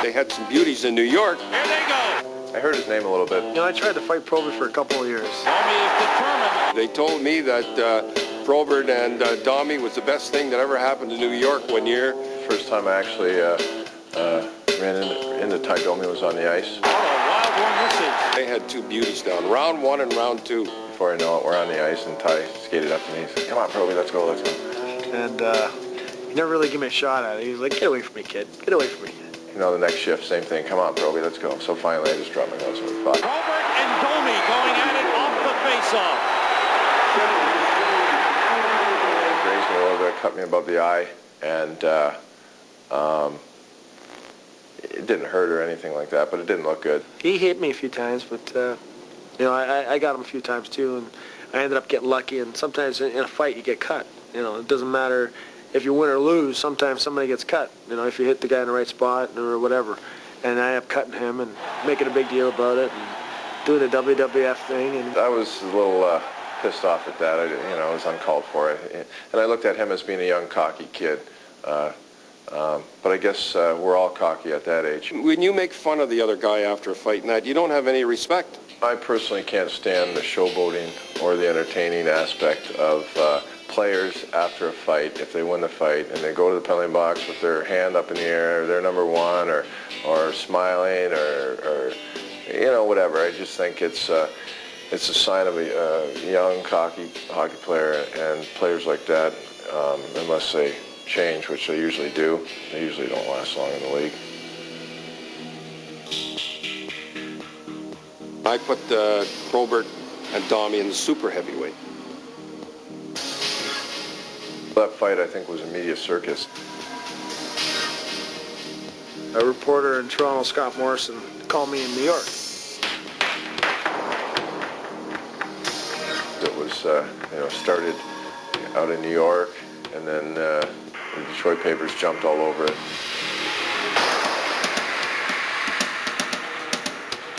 They had some beauties in New York. Here they go. I heard his name a little bit. You know, I tried to fight Probert for a couple of years. Domi is determined. They told me that Probert and Domi was the best thing that ever happened to New York one year. First time I actually ran into Ty Domi was on the ice. What a wild one this is. They had two beauties down, round one and round two. Before I know it, we're on the ice, and Ty skated up to me. He said, "Come on, Probert, let's go, let's go." And he never really gave me a shot at it. He was like, "Get away from me, kid. Get away from me." You know, the next shift, same thing. "Come on, Probert, let's go." So finally, I just dropped my gloves and we fought. Probert and Domi going at it off the faceoff. Grazed me a little bit, cut me above the eye, and it didn't hurt or anything like that, but it didn't look good. He hit me a few times, but you know, I got him a few times too, and I ended up getting lucky. And sometimes in a fight, you get cut. You know, it doesn't matter if you win or lose. Sometimes somebody gets cut. You know, if you hit the guy in the right spot or whatever. And I ended up cutting him and making a big deal about it and doing the WWF thing. And I was a little pissed off at that. You know, it was uncalled for. And I looked at him as being a young, cocky kid. But I guess we're all cocky at that age. When you make fun of the other guy after a fight night, you don't have any respect. I personally can't stand the showboating or the entertaining aspect of players after a fight. If they win the fight and they go to the penalty box with their hand up in the air, they're number one, or smiling, or you know, whatever. I just think it's a sign of a young, cocky hockey player, and players like that, unless they change, which they usually do, they usually don't last long in the league. I put Probert and Domi in the super heavyweight. That fight, I think, was a media circus. a reporter in Toronto, Scott Morrison, called me in New York. It was, started out in New York, and then the Detroit papers jumped all over it.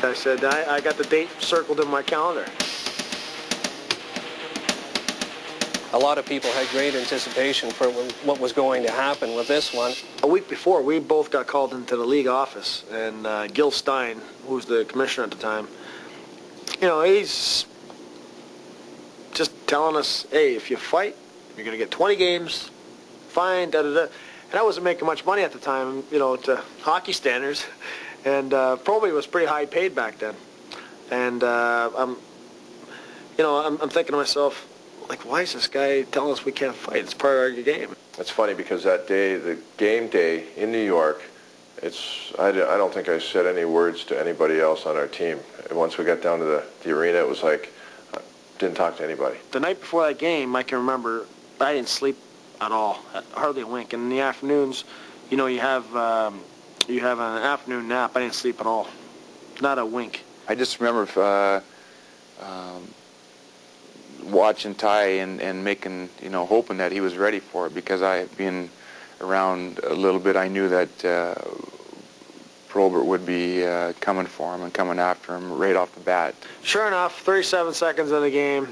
I said, I got the date circled in my calendar. A lot of people had great anticipation for what was going to happen with this one. A week before, we both got called into the league office, and Gil Stein, who was the commissioner at the time, he's just telling us, hey, if you fight, you're going to get 20 games, fine, da-da-da. And I wasn't making much money at the time, to hockey standards. And Probert was pretty high paid back then. And I'm thinking to myself, like, why is this guy telling us we can't fight? It's part of our game. It's funny because that day, the game day in New York, I don't think I said any words to anybody else on our team. And once we got down to the arena, it was like, didn't talk to anybody. The night before that game, I can remember, I didn't sleep at all, hardly a wink. And in the afternoons, you have an afternoon nap. I didn't sleep at all, not a wink. I just remember watching Ty and making, hoping that he was ready for it, because I had been around a little bit. I knew that Probert would be coming for him and coming after him right off the bat. Sure enough, 37 seconds in the game,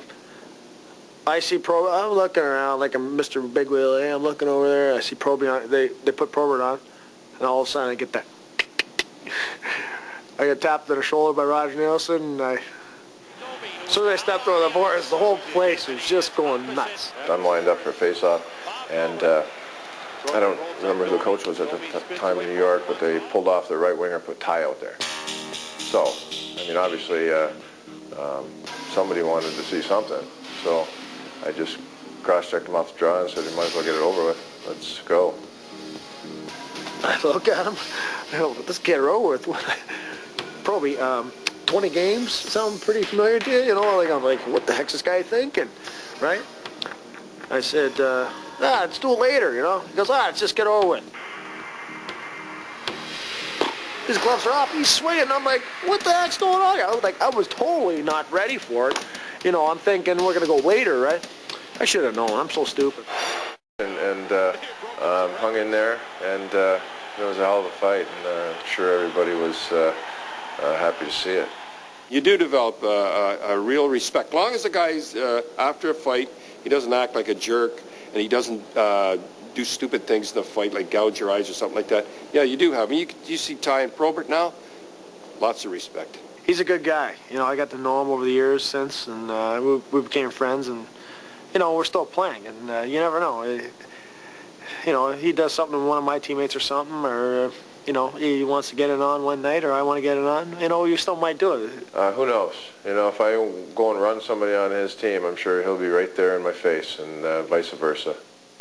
I see Probert. I'm looking around like I'm Mr. Big Wheel. Hey, I'm looking over there. I see Probert on. They put Probert on, and all of a sudden I get that. I get tapped on the shoulder by Roger Nielsen, and as soon as I stepped over the boards, the whole place was just going nuts. I'm lined up for face-off, and I don't remember who the coach was at the time in New York, but they pulled off the right winger, put Ty out there. So, obviously, somebody wanted to see something. So I just cross-checked him off the draw and said, you might as well get it over with. Let's go. I look at him. Let's get it over with. Probably 20 games sound pretty familiar to you? I'm like, what the heck's this guy thinking, right? I said, let's do it later, He goes, let's just get over with. His gloves are off, he's swinging. I'm like, what the heck's going on here? I was totally not ready for it. I'm thinking we're going to go later, right? I should have known. I'm so stupid. And hung in there, and it was a hell of a fight, and I'm sure everybody was happy to see it. You do develop a real respect. As long as the guy's, after a fight, he doesn't act like a jerk, and he doesn't do stupid things in the fight, like gouge your eyes or something like that. Yeah, you do have. I mean, you see Ty and Probert now, lots of respect. He's a good guy. You know, I got to know him over the years since, and we became friends, and, you know, we're still playing, and you never know. You know, he does something to one of my teammates or something, or, you know, he wants to get it on one night, or I want to get it on, you know, you still might do it. Who knows? You know, if I go and run somebody on his team, I'm sure he'll be right there in my face, and vice versa.